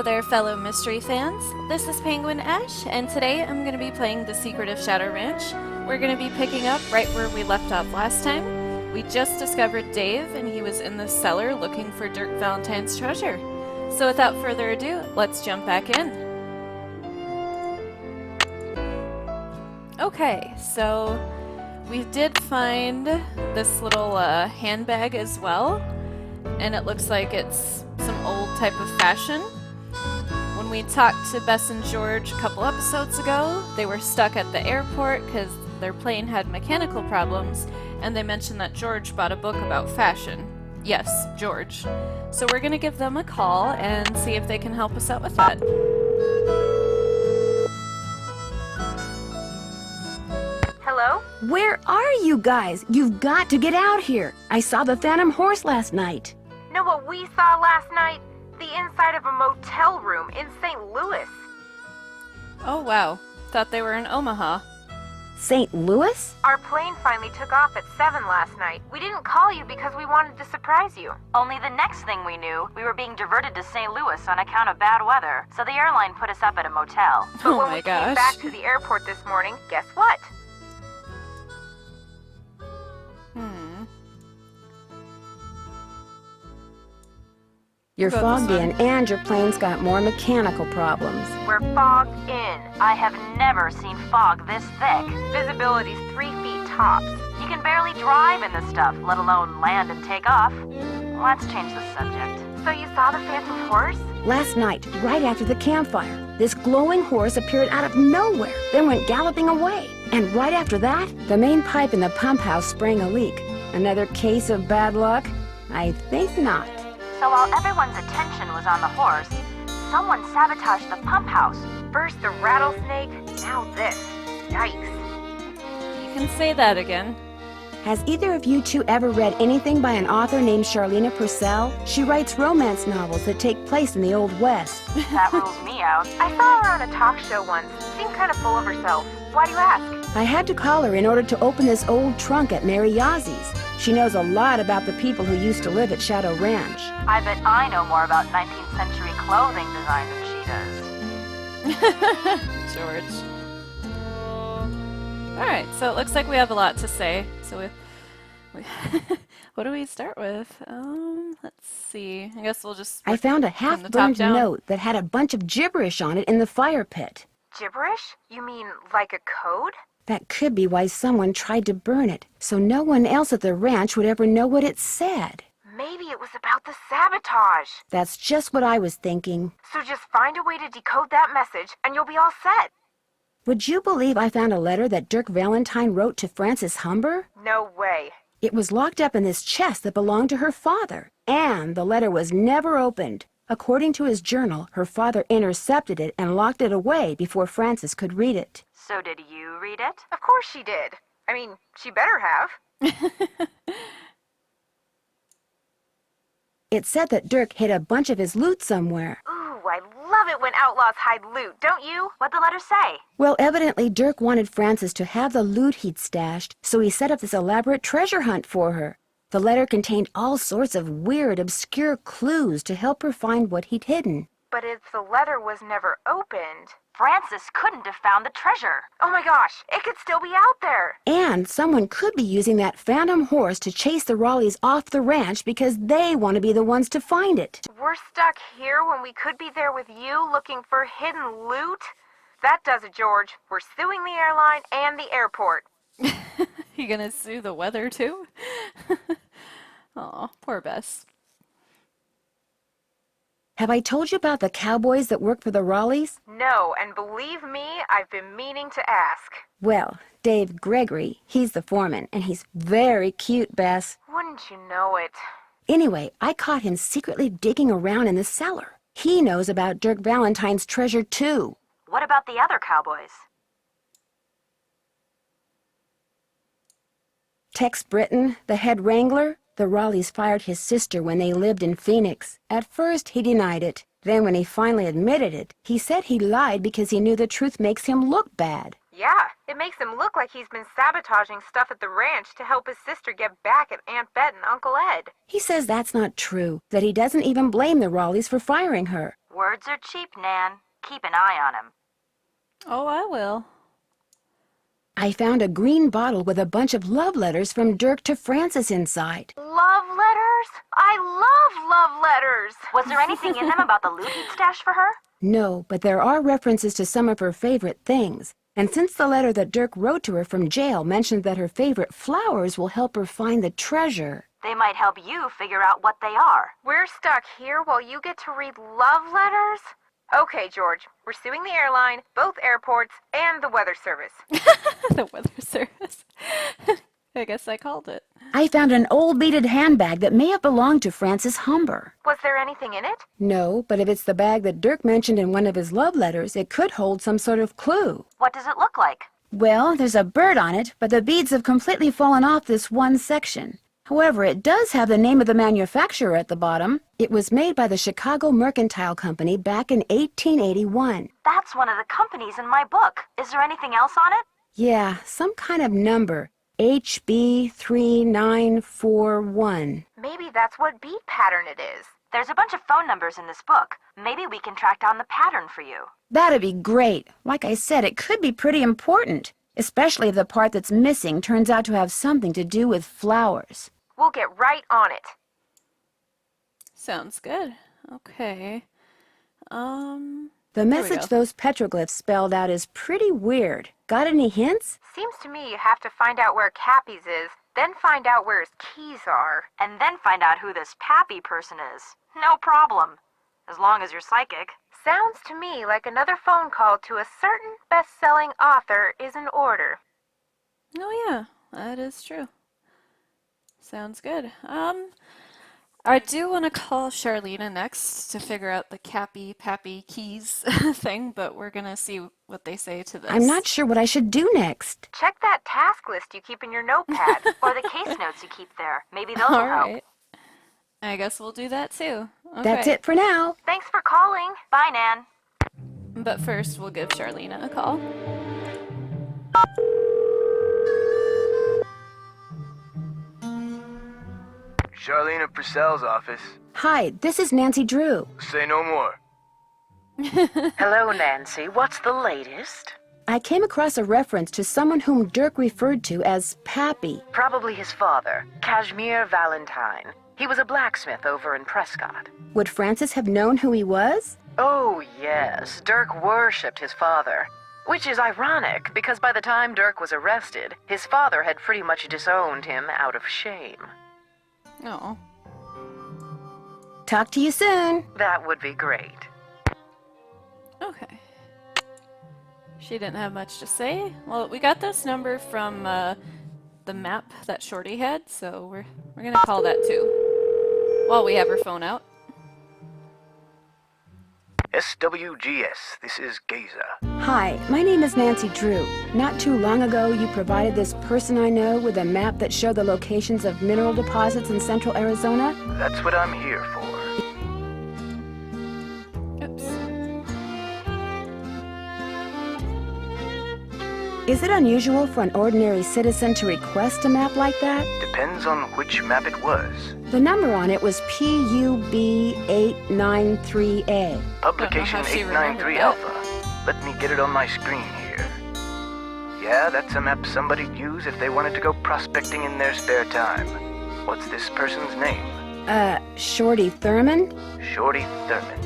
there, fellow mystery fans. This is PenguinAshe, and today I'm going to be playing The Secret of Shadow Ranch. We're going to be picking up right where we left off last time. We just discovered Dave, and he was in the cellar looking for Dirk Valentine's treasure. So without further ado, let's jump back in. Okay, so we did find this little handbag as well, and it looks like it's some old type of fashion. When we talked to Bess and George a couple episodes ago, they were stuck at the airport because their plane had mechanical problems, and they mentioned that George bought a book about fashion. Yes, George. So we're gonna give them a call and see if they can help us out with that. Hello? Where are you guys? You've got to get out here. I saw the Phantom Horse last night. Know what we saw last night? The inside of a motel room in St. Louis. Oh wow, thought they were in Omaha. St. Louis? Our plane finally took off at 7 last night. We didn't call you because we wanted to surprise you. Only the next thing we knew, we were being diverted to St. Louis on account of bad weather, so the airline put us up at a motel. But Oh when my we came gosh. back to the airport this morning, guess what? You're What about fogged this in and your plane's got more mechanical problems. We're fogged in. I have never seen fog this thick. Visibility's 3 feet tops. You can barely drive in this stuff, let alone land and take off. Let's change the subject. So you saw the Phantom Horse? Last night, right after the campfire, this glowing horse appeared out of nowhere, then went galloping away. And right after that, the main pipe in the pump house sprang a leak. Another case of bad luck? I think not. So while everyone's attention was on the horse, someone sabotaged the pump house. First the rattlesnake, now this. Yikes. You can say that again. Has either of you two ever read anything by an author named Charlene Purcell? She writes romance novels that take place in the Old West. That rules me out. I saw her on a talk show once. Seemed kind of full of herself. Why do you ask? I had to call her in order to open this old trunk at Mary Yazzie. She knows a lot about the people who used to live at Shadow Ranch. I bet I know more about 19th century clothing design than she does. George. Alright, so it looks like we have a lot to say. So we what do we start with? Let's see. I guess we'll just I found a from the top half-burned down. note that had a bunch of gibberish on it in the fire pit. Gibberish? You mean like a code? That could be why someone tried to burn it, so no one else at the ranch would ever know what it said. Maybe it was about the sabotage. That's just what I was thinking. So just find a way to decode that message and you'll be all set. Would you believe I found a letter that Dirk Valentine wrote to Frances Humber? No way. It was locked up in this chest that belonged to her father, and the letter was never opened. According to his journal, her father intercepted it and locked it away before Frances could read it. So did you read it? Of course she did. I mean, she better have. It said that Dirk hid a bunch of his loot somewhere. Ooh, I love it when outlaws hide loot, don't you? What'd the letter say? Well, evidently Dirk wanted Frances to have the loot he'd stashed, so he set up this elaborate treasure hunt for her. The letter contained all sorts of weird, obscure clues to help her find what he'd hidden. But if the letter was never opened... Francis couldn't have found the treasure. Oh my gosh, it could still be out there. And someone could be using that phantom horse to chase the Raleighs off the ranch because they want to be the ones to find it. We're stuck here when we could be there with you looking for hidden loot? That does it, George. We're suing the airline and the airport. You gonna sue the weather too? Aw, poor Bess. Have I told you about the cowboys that work for the Raleighs? No, and believe me, I've been meaning to ask. Well, Dave Gregory, he's the foreman, and he's very cute, Bess. Wouldn't you know it? Anyway, I caught him secretly digging around in the cellar. He knows about Dirk Valentine's treasure, too. What about the other cowboys? Tex Britton, the head wrangler, the Raleighs fired his sister when they lived in Phoenix. At first, he denied it. Then when he finally admitted it, he said he lied because he knew the truth makes him look bad. Yeah, it makes him look like he's been sabotaging stuff at the ranch to help his sister get back at Aunt Bet and Uncle Ed. He says that's not true, that he doesn't even blame the Raleighs for firing her. Words are cheap, Nan. Keep an eye on him. Oh, I will. I found a green bottle with a bunch of love letters from Dirk to Frances inside. Love letters? I love letters! Was there anything in them about the loot he'd stashed for her? No, but there are references to some of her favorite things. And since the letter that Dirk wrote to her from jail mentioned that her favorite flowers will help her find the treasure. They might help you figure out what they are. We're stuck here while you get to read love letters? Okay, George, we're suing the airline, both airports, and the weather service. The weather service. I guess I called it. I found an old beaded handbag that may have belonged to Frances Humber. Was there anything in it? No, but if it's the bag that Dirk mentioned in one of his love letters, it could hold some sort of clue. What does it look like? Well, there's a bird on it, but the beads have completely fallen off this one section. However, it does have the name of the manufacturer at the bottom. It was made by the Chicago Mercantile Company back in 1881. That's one of the companies in my book. Is there anything else on it? Yeah, some kind of number. HB3941. Maybe that's what beat pattern it is. There's a bunch of phone numbers in this book. Maybe we can track down the pattern for you. That'd be great. Like I said, it could be pretty important, especially if the part that's missing turns out to have something to do with flowers. We'll get right on it. Sounds good. Okay. The message those petroglyphs spelled out is pretty weird. Got any hints? Seems to me you have to find out where Cappy's is, then find out where his keys are. And then find out who this Pappy person is. No problem. As long as you're psychic. Sounds to me like another phone call to a certain best-selling author is in order. Oh yeah, that is true. Sounds good. I do want to call Charlena next to figure out the Cappy Pappy keys thing, but we're gonna see what they say to this. I'm not sure what I should do next. Check that task list you keep in your notepad. Or the case notes you keep there. Maybe those will All help. right. I guess we'll do that too. Okay. That's it for now. Thanks for calling. Bye, Nan. But first, we'll give Charlena a call. Charlena Purcell's office. Hi, this is Nancy Drew. Say no more. Hello, Nancy. What's the latest? I came across a reference to someone whom Dirk referred to as Pappy. Probably his father, Kashmir Valentine. He was a blacksmith over in Prescott. Would Frances have known who he was? Oh, yes. Dirk worshipped his father. Which is ironic, because by the time Dirk was arrested, his father had pretty much disowned him out of shame. Oh. Talk to you soon. That would be great. Okay. She didn't have much to say. Well, we got this number from the map that Shorty had, so we're gonna call that too. While we have her phone out. SWGS, this is Geza. Hi, my name is Nancy Drew. Not too long ago, you provided this person I know with a map that showed the locations of mineral deposits in central Arizona. That's what I'm here for. Oops. Is it unusual for an ordinary citizen to request a map like that? Depends on which map it was. The number on it was PUB893A. Publication how she remembered 893 that. Alpha. Let me get it on my screen here. Yeah, that's a map somebody'd use if they wanted to go prospecting in their spare time. What's this person's name? Shorty Thurman? Shorty Thurman.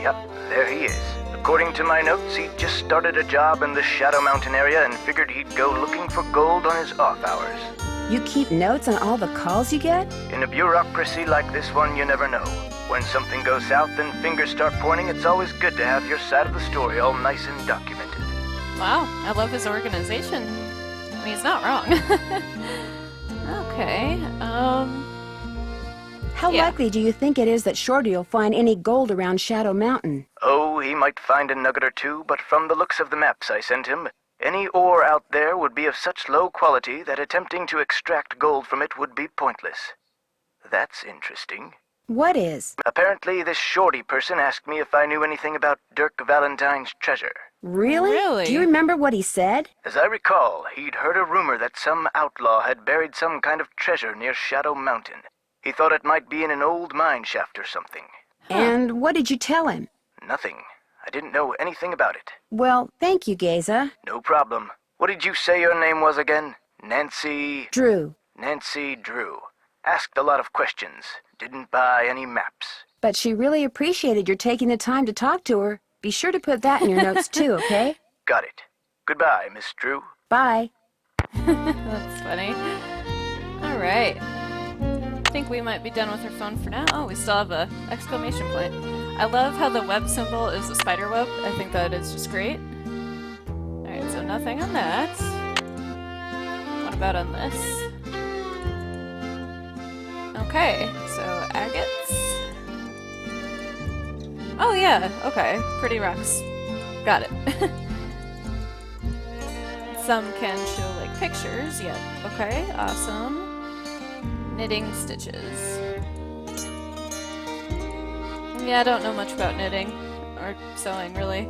Yep, there he is. According to my notes, he'd just started a job in the Shadow Mountain area and figured he'd go looking for gold on his off hours. You keep notes on all the calls you get? In a bureaucracy like this one, you never know. When something goes south and fingers start pointing, it's always good to have your side of the story all nice and documented. Wow, I love his organization. I mean, he's not wrong. Okay, How Yeah. likely do you think it is that Shorty will find any gold around Shadow Mountain? Oh, he might find a nugget or two, but from the looks of the maps I sent him, any ore out there would be of such low quality that attempting to extract gold from it would be pointless. That's interesting. What is? Apparently, this Shorty person asked me if I knew anything about Dirk Valentine's treasure. Really? Really? Do you remember what he said? As I recall, he'd heard a rumor that some outlaw had buried some kind of treasure near Shadow Mountain. He thought it might be in an old mine shaft or something. And what did you tell him? Nothing. I didn't know anything about it. Well, thank you, Geza. No problem. What did you say your name was again? Nancy... Drew. Nancy Drew. Asked a lot of questions. Didn't buy any maps. But she really appreciated your taking the time to talk to her. Be sure to put that in your notes too, okay? Got it. Goodbye, Miss Drew. Bye. That's funny. Alright. I think we might be done with her phone for now. Oh, we still have a exclamation point. I love how the web symbol is a spider web. I think that is just great. Alright, so nothing on that. What about on this? Okay, so agates. Oh yeah, okay. Pretty rocks. Got it. Some can show like pictures. Yep. Okay, awesome. Knitting stitches. Yeah, I don't know much about knitting or sewing really.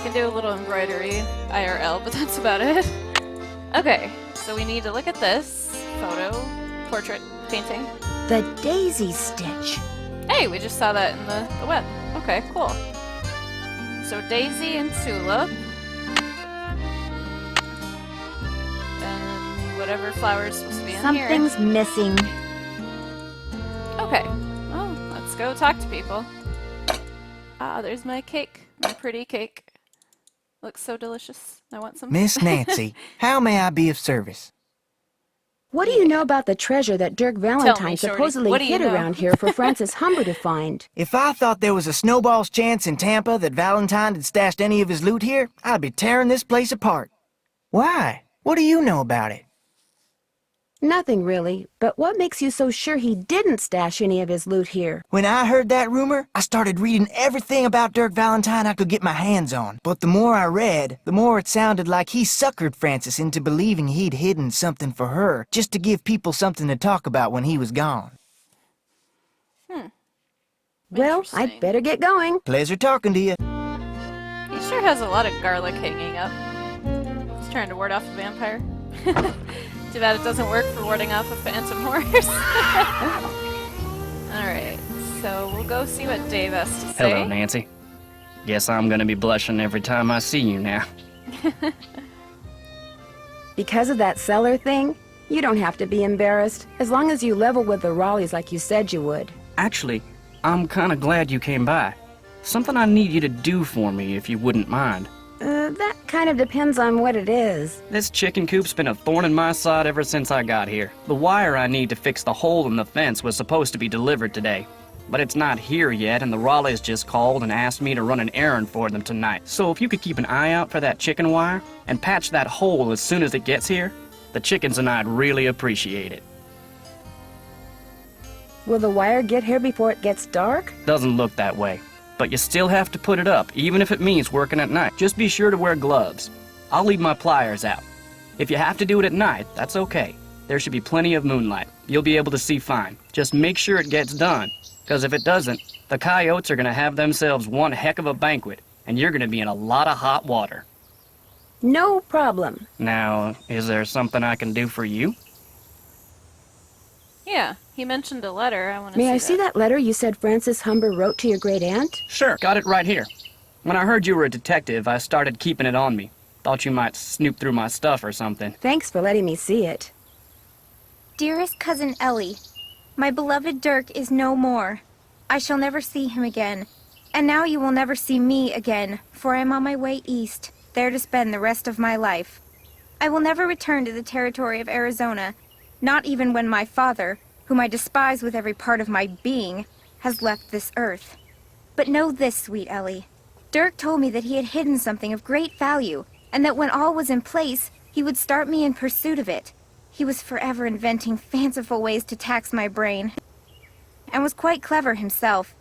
Can do a little embroidery IRL, but that's about it. Okay, so we need to look at this photo, portrait painting. The daisy stitch. Hey, we just saw that in the web. Okay, cool. So daisy and tulip. And whatever flower is supposed to be in here. Something's missing. Okay. Well, let's go talk to people. Ah, there's my cake. My pretty cake. Looks so delicious. I want some. Miss Nancy, how may I be of service? What do you know about the treasure that Dirk Valentine Shorty. supposedly What do you hid know? around here for Francis Humber to find? If I thought there was a snowball's chance in Tampa that Valentine had stashed any of his loot here, I'd be tearing this place apart. Why? What do you know about it? Nothing really, but what makes you so sure he didn't stash any of his loot here? When I heard that rumor, I started reading everything about Dirk Valentine I could get my hands on. But the more I read, the more it sounded like he suckered Francis into believing he'd hidden something for her, just to give people something to talk about when he was gone. Well, Interesting. I'd better get going. Pleasure talking to you. He sure has a lot of garlic hanging up. He's trying to ward off a vampire. Too bad it doesn't work for warding off a phantom horse. Alright, so we'll go see what Dave has to say. Hello, Nancy. Guess I'm gonna be blushing every time I see you now. Because of that cellar thing, you don't have to be embarrassed, as long as you level with the Raleighs like you said you would. Actually, I'm kinda glad you came by. Something I need you to do for me, if you wouldn't mind. That kind of depends on what it is. This chicken coop's been a thorn in my side ever since I got here. The wire I need to fix the hole in the fence was supposed to be delivered today. But it's not here yet, and the Raleighs just called and asked me to run an errand for them tonight. So if you could keep an eye out for that chicken wire, and patch that hole as soon as it gets here, the chickens and I'd really appreciate it. Will the wire get here before it gets dark? Doesn't look that way. But you still have to put it up, even if it means working at night. Just be sure to wear gloves. I'll leave my pliers out. If you have to do it at night, that's okay. There should be plenty of moonlight. You'll be able to see fine. Just make sure it gets done, because if it doesn't, the coyotes are gonna have themselves one heck of a banquet, and you're gonna be in a lot of hot water. No problem. Now, is there something I can do for you? Yeah, he mentioned a letter. I want to see May I see that letter you said Francis Humber wrote to your great-aunt? Sure, got it right here. When I heard you were a detective, I started keeping it on me. Thought you might snoop through my stuff or something. Thanks for letting me see it. Dearest Cousin Ellie, my beloved Dirk is no more. I shall never see him again. And now you will never see me again, for I am on my way east, there to spend the rest of my life. I will never return to the territory of Arizona, not even when my father, whom I despise with every part of my being, has left this earth. But know this, sweet Ellie. Dirk told me that he had hidden something of great value, and that when all was in place, he would start me in pursuit of it. He was forever inventing fanciful ways to tax my brain, and was quite clever himself.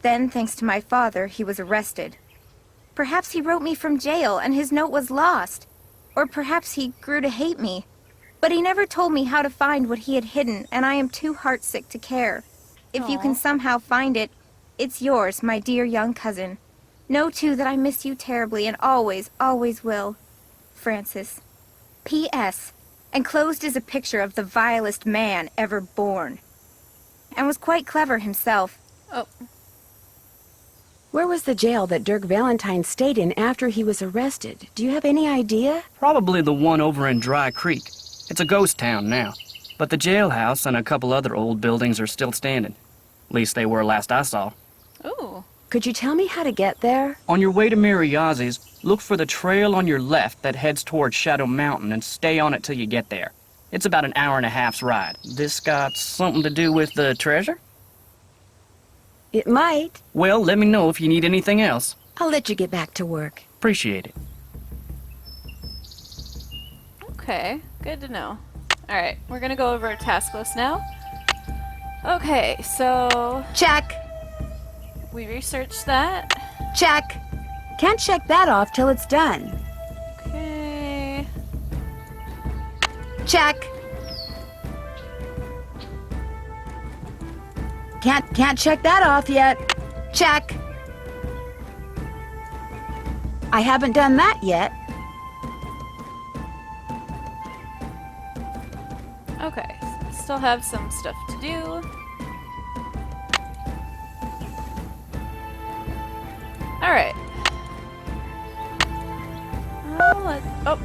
Then, thanks to my father, he was arrested. Perhaps he wrote me from jail, and his note was lost. Or perhaps he grew to hate me. But he never told me how to find what he had hidden, and I am too heartsick to care. If you can somehow find it, it's yours, my dear young cousin. Know, too, that I miss you terribly and always, always will. Francis. P.S. Enclosed is a picture of the vilest man ever born. And was quite clever himself. Oh. Where was the jail that Dirk Valentine stayed in after he was arrested? Do you have any idea? Probably the one over in Dry Creek. It's a ghost town now. But the jailhouse and a couple other old buildings are still standing. At least they were last I saw. Ooh. Could you tell me how to get there? On your way to Mariazzi's, look for the trail on your left that heads towards Shadow Mountain and stay on it till you get there. It's about an hour and a half's ride. This got something to do with the treasure? It might. Well, let me know if you need anything else. I'll let you get back to work. Appreciate it. Okay, good to know. Alright, we're gonna go over our task list now. Okay, so Check. we researched that. Check. Can't check that off till it's done. Okay. Check. Can't check that off yet. Check. I haven't done that yet. Okay, still have some stuff to do. Alright. Oh,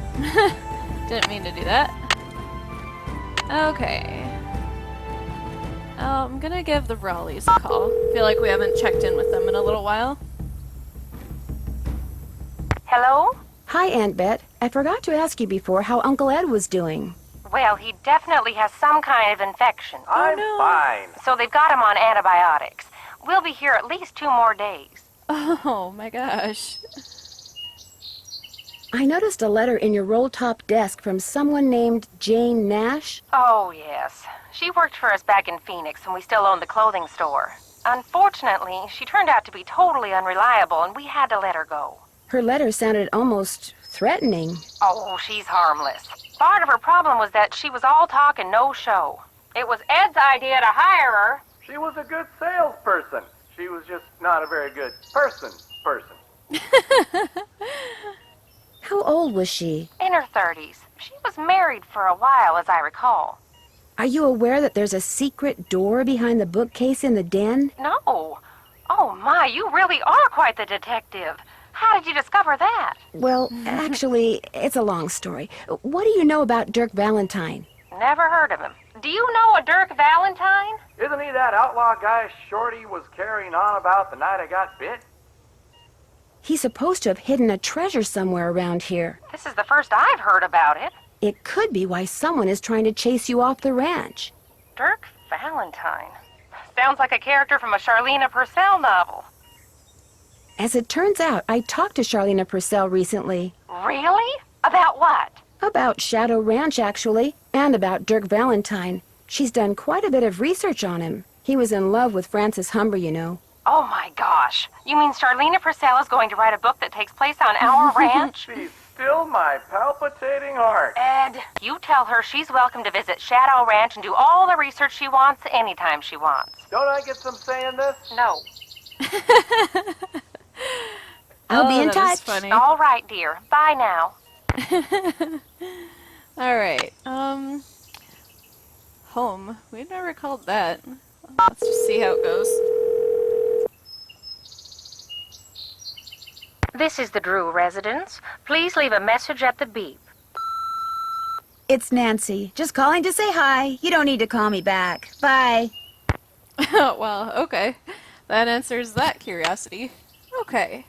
didn't mean to do that. Okay. I'm gonna give the Raleighs a call. Feel like we haven't checked in with them in a little while. Hello? Hi, Aunt Bet. I forgot to ask you before how Uncle Ed was doing. Well, he definitely has some kind of infection. I'm Fine. So they've got him on antibiotics. We'll be here at least 2 more days. Oh my gosh. I noticed a letter in your roll-top desk from someone named Jane Nash. Oh, yes. She worked for us back in Phoenix when we still owned the clothing store. Unfortunately, she turned out to be totally unreliable and we had to let her go. Her letter sounded almost threatening. Oh, she's harmless. Part of her problem was that she was all talk and no show. It was Ed's idea to hire her. She was a good salesperson. She was just not a very good person. How old was she? In her 30s. She was married for a while, as I recall. Are you aware that there's a secret door behind the bookcase in the den? No. Oh my, you really are quite the detective. How did you discover that? Well, actually, it's a long story. What do you know about Dirk Valentine? Never heard of him. Do you know a Dirk Valentine? Isn't he that outlaw guy Shorty was carrying on about the night I got bit? He's supposed to have hidden a treasure somewhere around here. This is the first I've heard about it. It could be why someone is trying to chase you off the ranch. Dirk Valentine. Sounds like a character from a Charlene Purcell novel. As it turns out, I talked to Charlene Purcell recently. Really? About what? About Shadow Ranch, actually, and about Dirk Valentine. She's done quite a bit of research on him. He was in love with Frances Humber, you know. Oh my gosh. You mean Charlene Purcell is going to write a book that takes place on our ranch? She's still my palpitating heart. Ed, you tell her she's welcome to visit Shadow Ranch and do all the research she wants anytime she wants. Don't I get some say in this? No. I'll be in that touch. is funny. All right, dear. Bye now. Alright, home. We've never called that. Let's just see how it goes. This is the Drew residence. Please leave a message at the beep. It's Nancy. Just calling to say hi. You don't need to call me back. Bye. Well, okay. That answers that curiosity. Okay.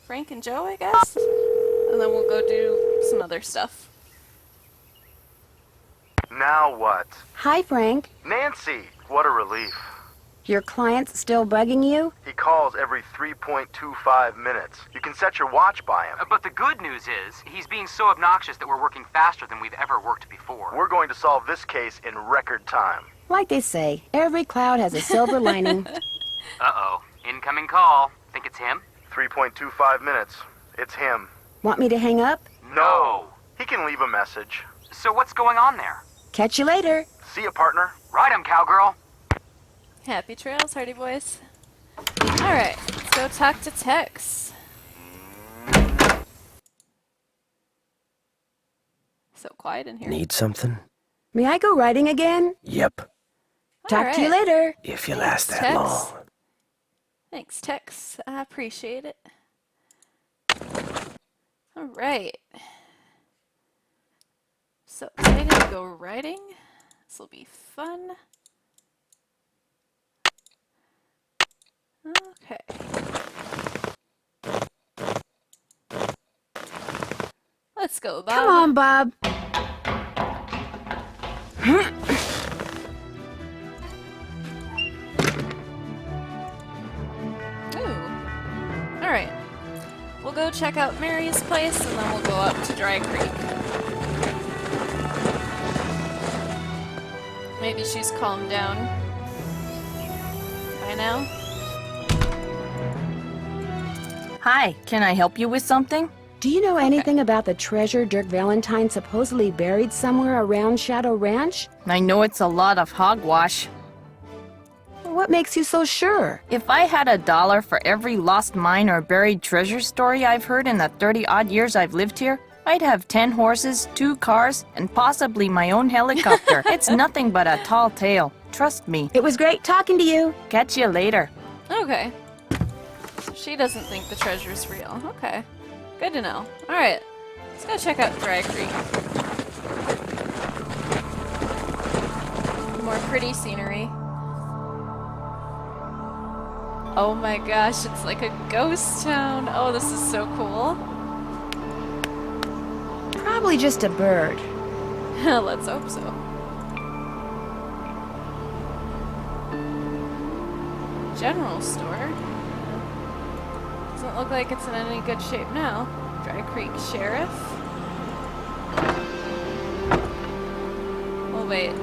Frank and Joe, I guess? And then we'll go do some other stuff. Now what? Hi, Frank. Nancy, what a relief. Your client's still bugging you? He calls every 3.25 minutes. You can set your watch by him. But the good news is, he's being so obnoxious that we're working faster than we've ever worked before. We're going to solve this case in record time. Like they say, every cloud has a silver lining. Uh-oh. Incoming call. Think it's him? 3.25 minutes. It's him. Want me to hang up? No. He can leave a message. So what's going on there? Catch you later. See ya, partner. Right 'em, cowgirl. Happy trails, Hardy Boys. Alright, let's go talk to Tex. So quiet in here. Need something? May I go riding again? Yep. Talk to you Alright. later. If you last that Tex. long. Thanks, Tex. I appreciate it. Alright. So excited to go riding. This will be fun. Okay. Let's go, Bob. Come on, Bob. Ooh. Alright. We'll go check out Mary's place and then we'll go up to Dry Creek. Maybe she's calmed down by now. Hi, can I help you with something? Do you know anything about the treasure Dirk Valentine supposedly buried somewhere around Shadow Ranch? I know it's a lot of hogwash. What makes you so sure? If I had $1 for every lost mine or buried treasure story I've heard in the 30-odd years I've lived here, I'd have 10 horses, 2 cars, and possibly my own helicopter. It's nothing but a tall tale. Trust me. It was great talking to you. Catch you later. Okay. So she doesn't think the treasure's real. Okay. Good to know. Alright. Let's go check out Dry Creek. More pretty scenery. Oh my gosh, it's like a ghost town. Oh, this is so cool. Probably just a bird. Let's hope so. General store. Doesn't look like it's in any good shape now. Dry Creek Sheriff. Oh wait.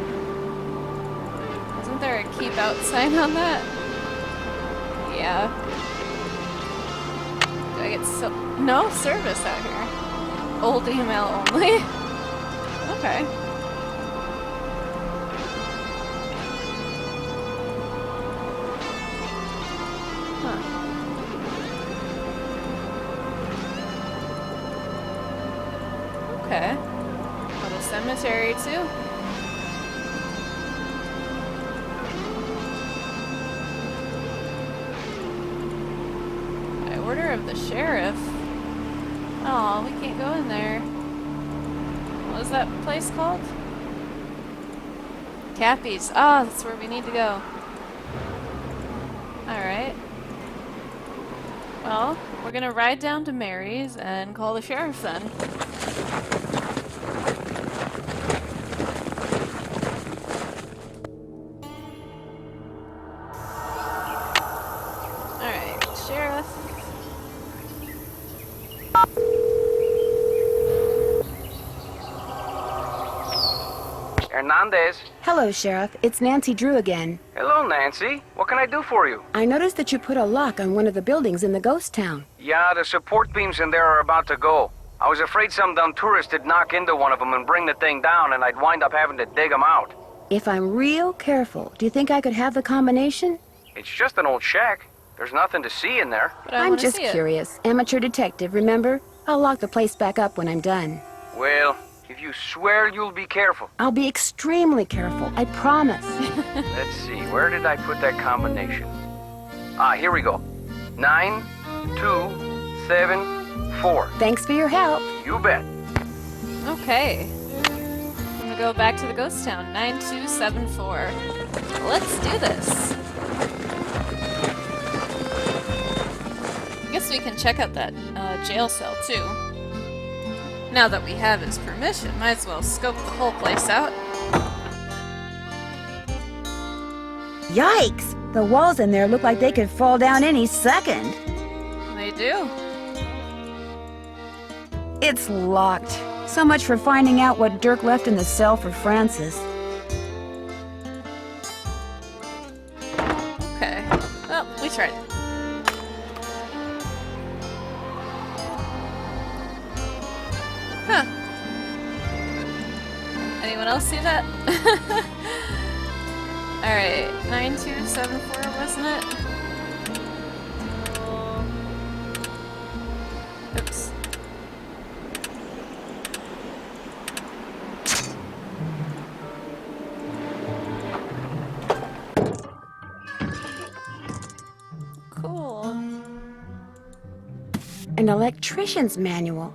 Isn't there a keep out sign on that? Yeah. Do I get no service out here? Old email only? Okay. Huh. Okay. Little cemetery too. By order of the sheriff. Oh, we can't go in there. What was that place called? Cappy's. Ah, that's where we need to go. Alright. Well, we're gonna ride down to Mary's and call the sheriff then. Alright, sheriff. Hernandez. Hello, Sheriff. It's Nancy Drew again. Hello, Nancy. What can I do for you? I noticed that you put a lock on one of the buildings in the ghost town. Yeah, the support beams in there are about to go. I was afraid some dumb tourist would knock into one of them and bring the thing down, and I'd wind up having to dig them out. If I'm real careful, do you think I could have the combination? It's just an old shack. There's nothing to see in there. But I I'm wanna just see it. curious. Amateur detective, remember? I'll lock the place back up when I'm done. Well, if you swear you'll be careful. I'll be extremely careful, I promise. Let's see, where did I put that combination? Ah, here we go. 9, 2, 7, 4. Thanks for your help. You bet. Okay. I'm gonna go back to the ghost town. 9274. Let's do this. I guess we can check out that jail cell too. Now that we have his permission, might as well scope the whole place out. Yikes! The walls in there look like they could fall down any second. They do. It's locked. So much for finding out what Dirk left in the cell for Francis. Okay. Well, we tried. Huh. Anyone else see that? Alright, 9274, wasn't it? Oops. Cool. an electrician's manual.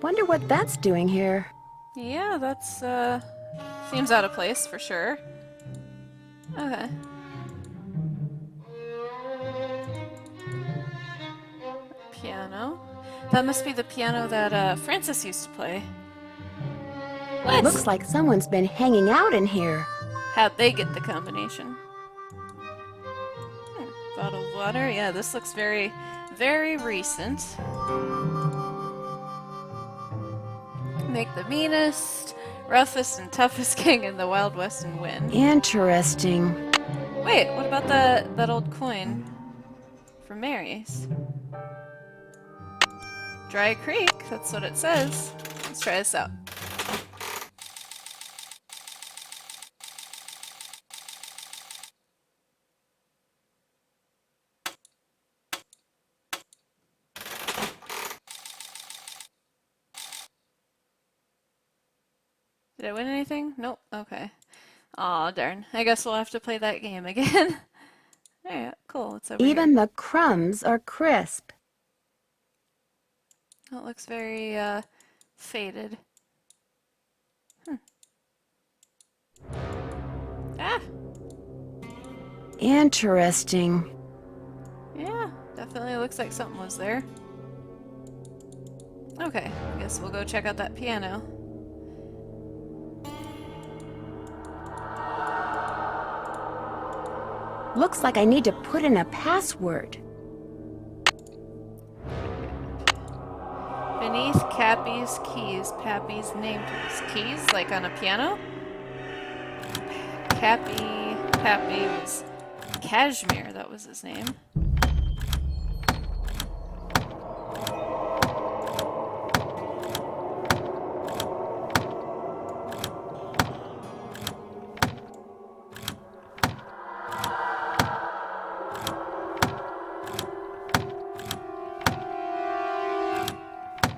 Wonder what that's doing here. Yeah, that's, seems out of place for sure. Okay. Piano. That must be the piano that, Francis used to play. What? Looks like someone's been hanging out in here. How'd they get the combination? Bottle of water. Yeah, this looks very, very recent. Make the meanest, roughest, and toughest king in the Wild West and win. Interesting. Wait, what about that old coin from Mary's? Dry Creek, that's what it says. Let's try this out. Did I win anything? Nope. Okay. Aw, darn. I guess we'll have to play that game again. Alright, cool. It's over Even here. the crumbs are crisp. That looks very, faded. Ah! Interesting. Yeah, definitely looks like something was there. Okay, I guess we'll go check out that piano. Looks like I need to put in a password. Beneath Cappy's keys, Pappy's name keys. Keys, like on a piano? Pappy was Cashmere, that was his name.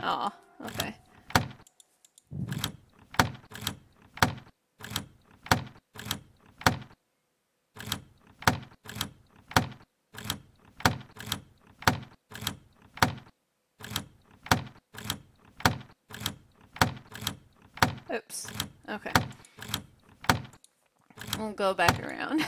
Aw, okay. Oops. Okay. We'll go back around.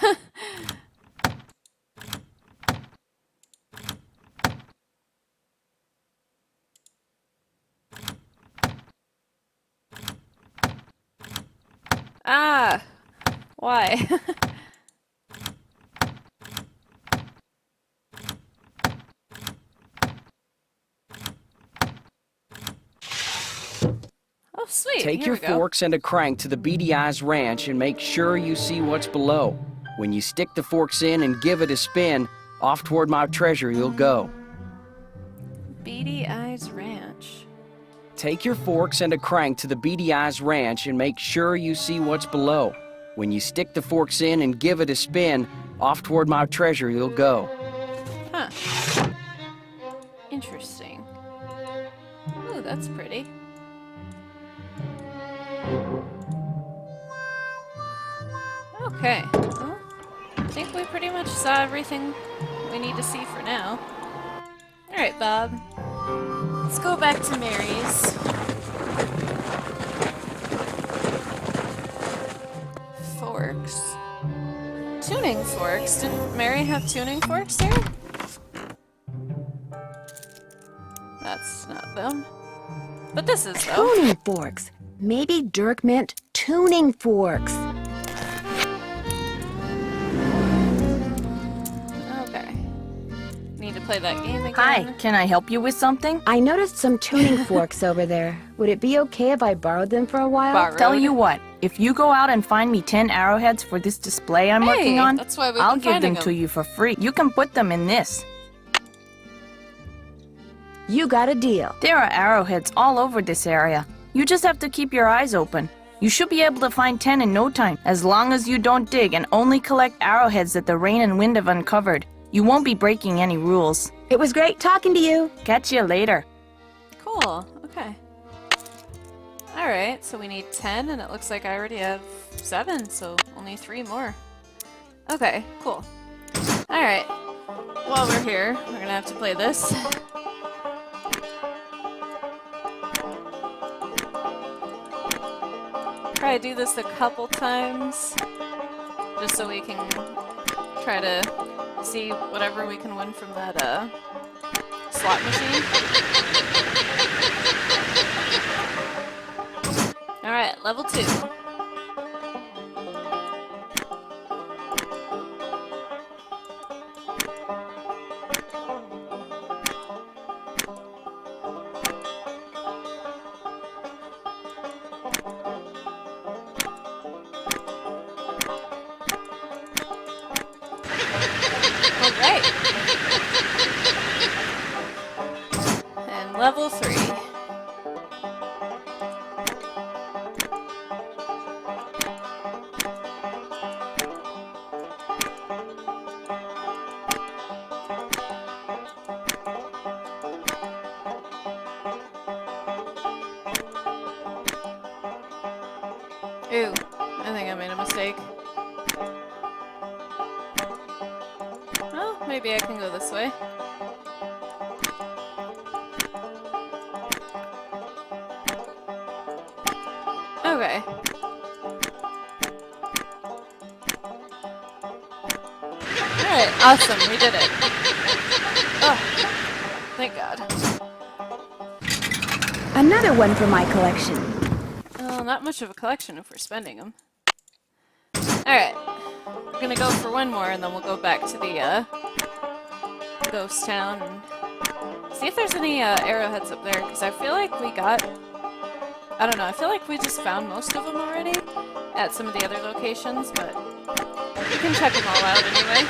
Ah! Why? Oh, sweet. Take Here your we go. forks and a crank to the Beady Eyes Ranch and make sure you see what's below. When you stick the forks in and give it a spin, off toward my treasure you'll go. Beady Eyes Ranch. Take your forks and a crank to the Beady Eyes Ranch and make sure you see what's below. When you stick the forks in and give it a spin, off toward my treasure you'll go. Huh. Interesting. Ooh, that's pretty. Okay. Well, I think we pretty much saw everything we need to see for now. Alright, Bob. Let's go back to Mary's. Forks. Tuning forks. Didn't Mary have tuning forks here? That's not them. But this is though. Tuning forks. Maybe Dirk meant tuning forks. Okay. Need to play that game again. Hi, can I help you with something? I noticed some tuning forks over there. Would it be okay if I borrowed them for a while? Borrowed? Tell you what, if you go out and find me 10 arrowheads for this display I'm working on, that's why we've I'll been give them finding to you for free. You can put them in this. You got a deal. There are arrowheads all over this area. You just have to keep your eyes open. You should be able to find 10 in no time, as long as you don't dig and only collect arrowheads that the rain and wind have uncovered. You won't be breaking any rules. It was great talking to you. Catch you later. Cool. Okay. Alright, so we need 10, and it looks like I already have 7, so only 3 more. Okay, cool. Alright. While we're here, we're gonna have to play this. try to do this a couple times, just so we can try to see whatever we can win from that slot machine. Alright, level 2. Alright. And level 3. Ooh, I think I made a mistake. Well, maybe I can go this way. Okay. Alright, awesome, we did it. Oh, thank God. Another one for my collection. Well, not much of a collection if we're spending them. Alright. We're gonna go for one more and then we'll go back to the ghost town and see if there's any arrowheads up there, because I feel like we got... I don't know, I feel like we just found most of them already at some of the other locations, but we can check them all out anyway.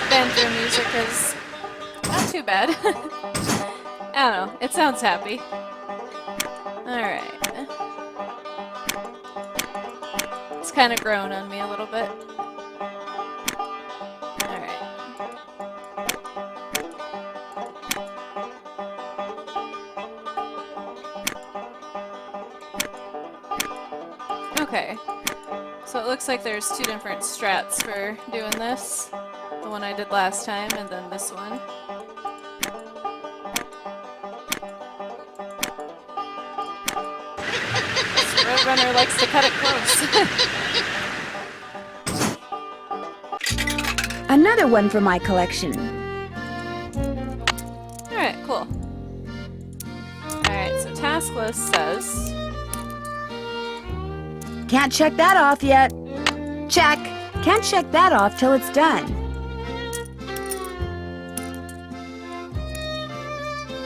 Banjo music is not too bad. I don't know, it sounds happy. Alright. It's kind of grown on me a little bit. Alright. Okay. So it looks like there's 2 different strats for doing this. The one I did last time, and then this one. This Roadrunner likes to cut it close. Another one for my collection. Alright, cool. Alright, so task list says... Can't check that off yet. Check. Can't check that off till it's done.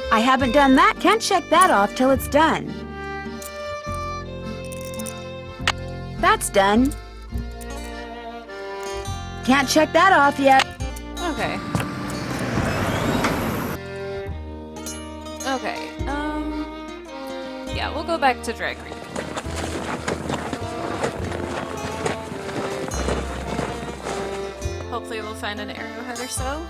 I haven't done that. Can't check that off till it's done. That's done. Can't check that off yet. Okay. Okay, yeah, we'll go back to Dry Creek. Hopefully we'll find an arrowhead or so.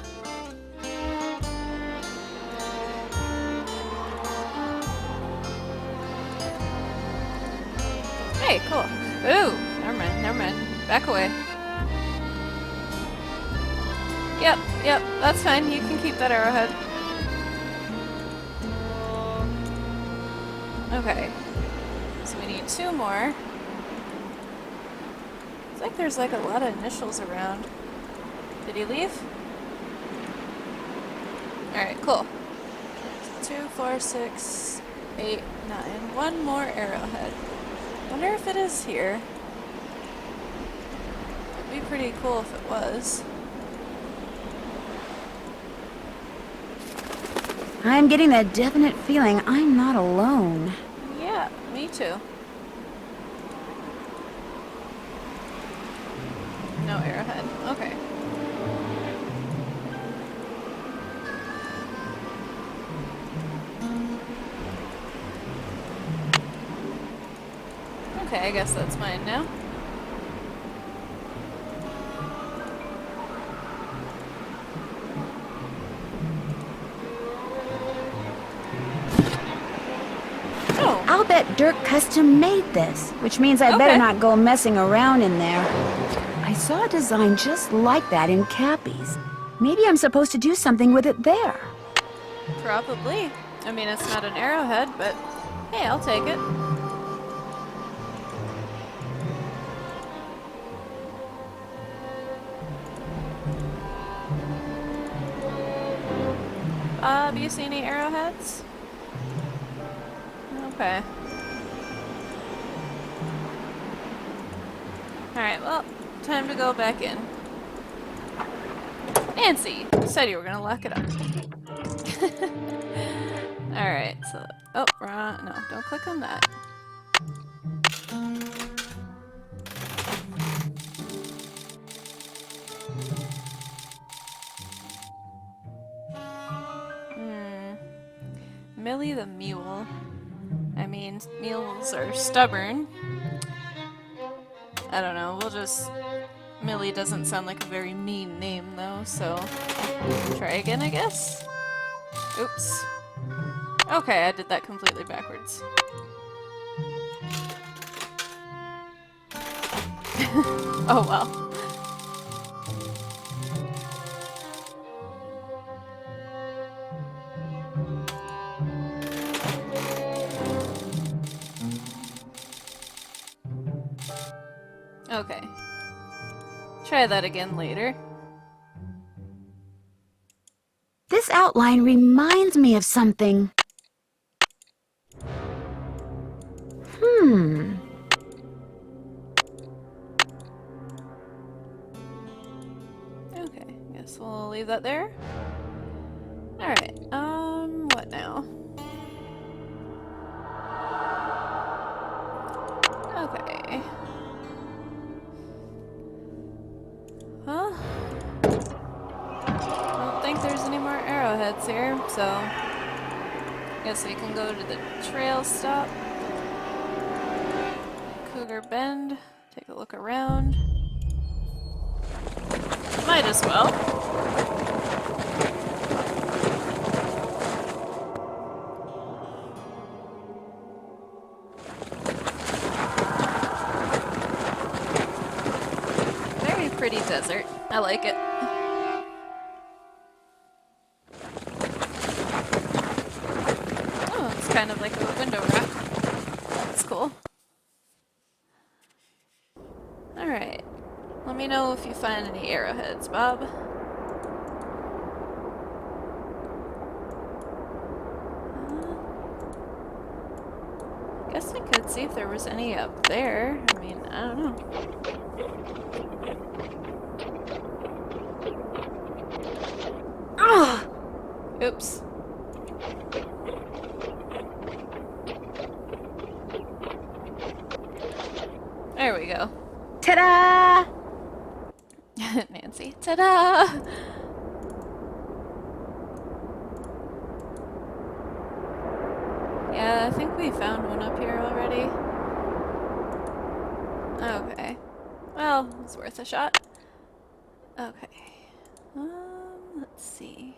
Hey, cool. Ooh, never mind. Back away. Yep, that's fine. You can keep that arrowhead. Okay. So we need 2 more. It's like there's like a lot of initials around. Did he leave? Alright, cool. So 2, 4, 6, 8, 9. 1 more arrowhead. Wonder if it is here. It'd be pretty cool if it was. I'm getting a definite feeling I'm not alone. Yeah, me too. No arrowhead. Okay. Okay, I guess that's mine now. bet Dirk custom made this, which means I better Okay. not go messing around in there. I saw a design just like that in Cappy's. Maybe I'm supposed to do something with it there. Probably. I mean, it's not an arrowhead, but hey, I'll take it. Bob, you see any arrowheads? Okay. Alright, well, time to go back in. Nancy! You said you were gonna lock it up. Alright, so... Oh, wrong. No, don't click on that. Millie the mule. I mean, mules are stubborn. I don't know, we'll just... Millie doesn't sound like a very mean name, though, so... Try again, I guess? Oops. Okay, I did that completely backwards. Oh well. Okay. Try that again later. This outline reminds me of something. Okay, guess we'll leave that there. Alright, what now? Okay. Well, I don't think there's any more arrowheads here, so guess we can go to the trail stop. Cougar Bend, take a look around. Might as well. Very pretty desert. I like it. Oh, it's kind of like a window rock. That's cool. Alright. Let me know if you find any arrowheads, Bob. Guess I could see if there was any up there. I mean, I don't know. Ugh! Oops. There we go. Ta-da! Nancy. Ta-da! Yeah, I think we found one up here already. Okay. Well, it's worth a shot. Okay. Let's see.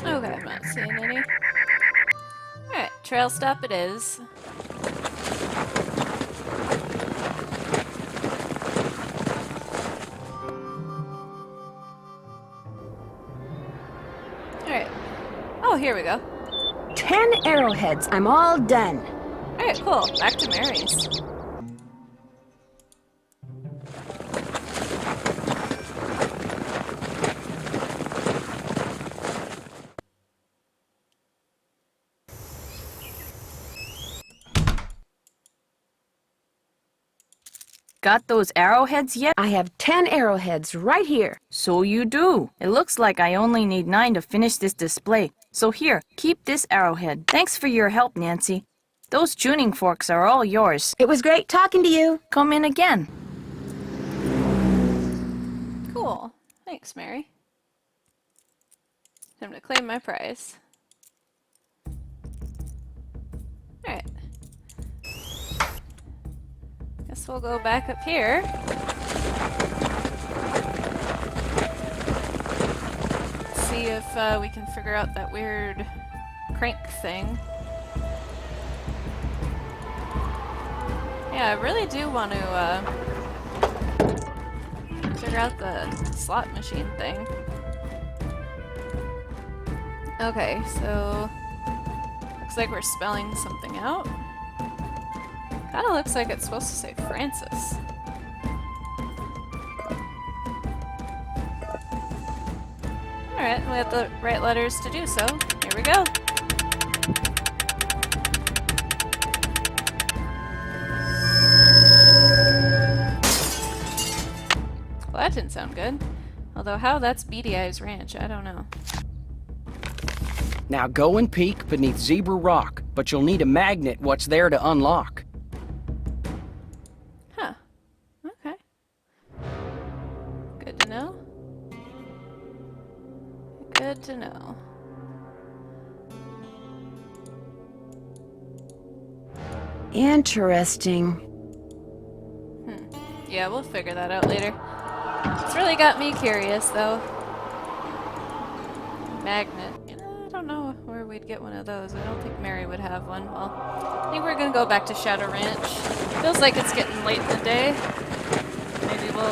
Okay, I'm not seeing any. Alright, trail stop it is. Alright. Oh, here we go. 10 arrowheads. I'm all done. Alright, cool. Back to Mary's. Got those arrowheads yet? I have 10 arrowheads right here. So you do. It looks like I only need 9 to finish this display. So here, keep this arrowhead. Thanks for your help, Nancy. Those tuning forks are all yours. It was great talking to you. Come in again. Cool. Thanks, Mary. Time to claim my prize. Alright. Guess we'll go back up here. See if we can figure out that weird crank thing. Yeah, I really do want to figure out the slot machine thing. Okay, so looks like we're spelling something out. Kinda looks like it's supposed to say Francis. Alright, we have the right letters to do so. Here we go. Well, that didn't sound good. Although how that's Beady Eyes Ranch, I don't know. Now go and peek beneath Zebra Rock, but you'll need a magnet what's there to unlock. Huh. Okay. Good to know. Good to know. Interesting. Yeah, we'll figure that out later. It's really got me curious, though. Magnet. You know, I don't know where we'd get one of those. I don't think Mary would have one. Well, I think we're gonna go back to Shadow Ranch. Feels like it's getting late in the day. Maybe we'll,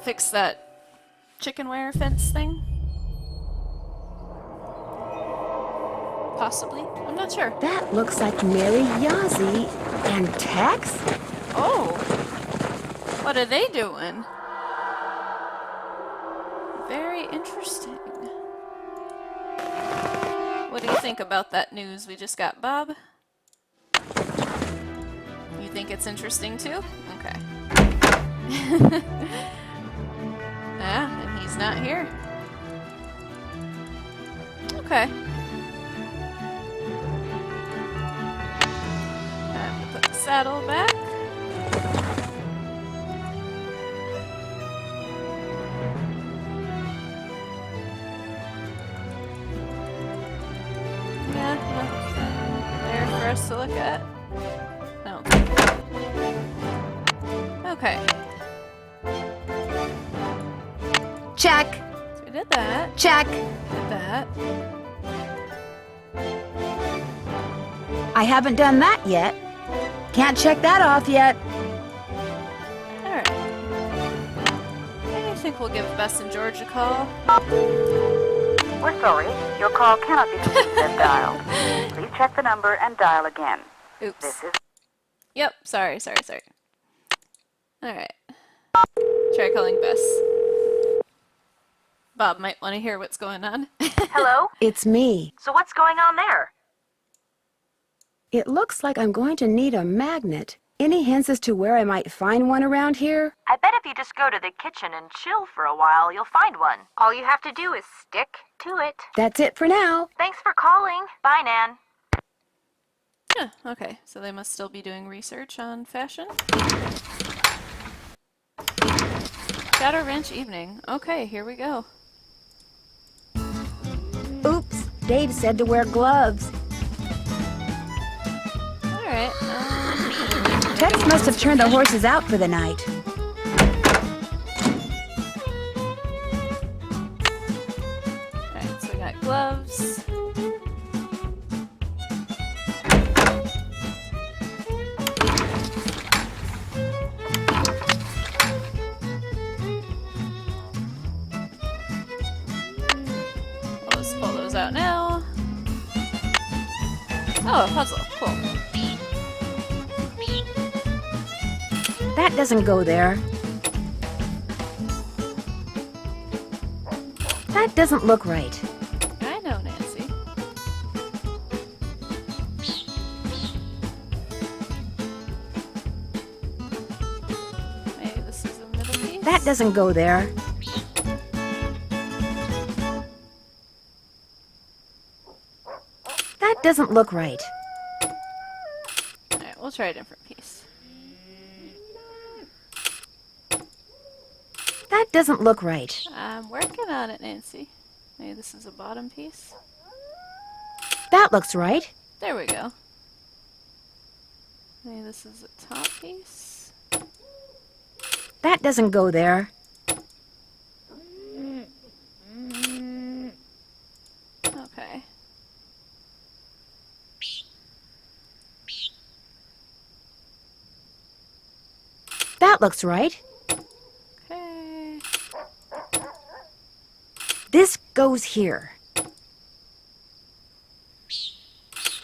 fix that chicken wire fence thing? Possibly. I'm not sure. That looks like Mary Yazzie and Tex? Oh! What are they doing? Very interesting. What do you think about that news we just got, Bob? You think it's interesting too? Okay. Yeah, and he's not here. Okay. Time to put the saddle back. Yeah, nothing there for us to look at. No. Okay. Check. So we did that. Check. Did that. I haven't done that yet. Can't check that off yet. Alright. I think we'll give Bess and George a call. We're sorry. Your call cannot be received as dialed. Please check the number and dial again. Oops. This is... Yep, sorry. Alright. Try calling Bess. Bob might want to hear what's going on. Hello? It's me. So what's going on there? It looks like I'm going to need a magnet. Any hints as to where I might find one around here? I bet if you just go to the kitchen and chill for a while, you'll find one. All you have to do is stick to it. That's it for now. Thanks for calling. Bye, Nan. Yeah, okay, so they must still be doing research on fashion. Shadow Ranch evening. Okay, here we go. Oops, Dave said to wear gloves. Alright, Tex must have turned the horses out for the night. alright, so we got gloves. We'll just pull those out now. Oh, a puzzle. Cool. That doesn't go there. That doesn't look right. I know, Nancy. Maybe this is the middle piece? That doesn't go there. That That doesn't look right. Alright, we'll try a different piece. That doesn't look right. I'm working on it, Nancy. Maybe this is a bottom piece. That looks right. There we go. Maybe this is a top piece. That doesn't go there. Okay. That looks right. Okay. This goes here.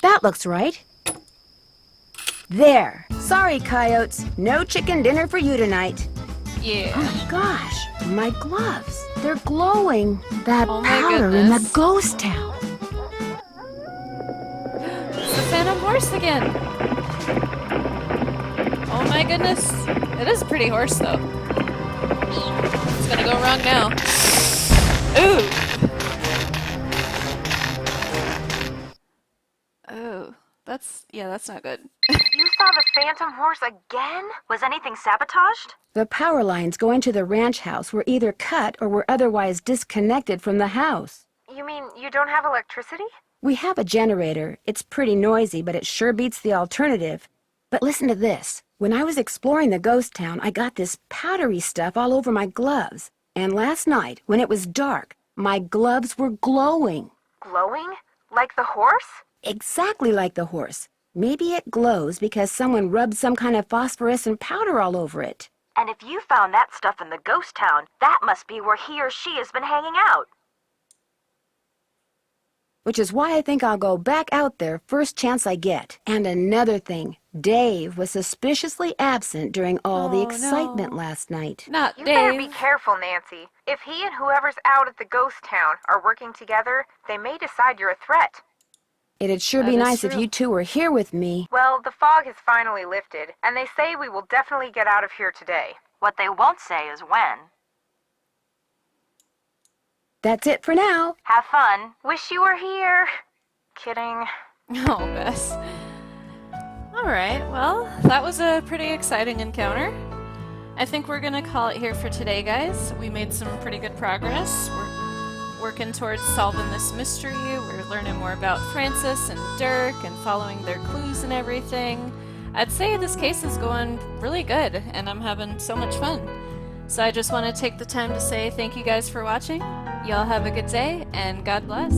That looks right. There. Sorry, coyotes. No chicken dinner for you tonight. Yeah. Oh my gosh, my gloves. They're glowing. That Oh my powder in the goodness. ghost town. It's the Phantom Horse again. Oh my goodness. It is a pretty horse, though. It's gonna go wrong now. Ooh! Oh, that's not good. You saw the Phantom Horse again? Was anything sabotaged? The power lines going to the ranch house were either cut or were otherwise disconnected from the house. You mean you don't have electricity? We have a generator. It's pretty noisy, but it sure beats the alternative. But listen to this. When I was exploring the ghost town, I got this powdery stuff all over my gloves. And last night, when it was dark, my gloves were glowing. Glowing? Like the horse? Exactly like the horse. Maybe it glows because someone rubbed some kind of phosphorescent powder all over it. And if you found that stuff in the ghost town, that must be where he or she has been hanging out. Which is why I think I'll go back out there first chance I get. And another thing, Dave was suspiciously absent during all the Oh, excitement no. last night. Not You Dave. better be careful, Nancy. If he and whoever's out at the ghost town are working together, they may decide you're a threat. It'd sure That be is nice if true. you two were here with me. Well, the fog has finally lifted, and they say we will definitely get out of here today. What they won't say is when. That's it for now. Have fun. Wish you were here. Kidding. Oh, Bess. Alright, well, that was a pretty exciting encounter. I think we're gonna call it here for today, guys. We made some pretty good progress. We're working towards solving this mystery. We're learning more about Francis and Dirk and following their clues and everything. I'd say this case is going really good, and I'm having so much fun. So I just want to take the time to say thank you guys for watching. Y'all have a good day, and God bless.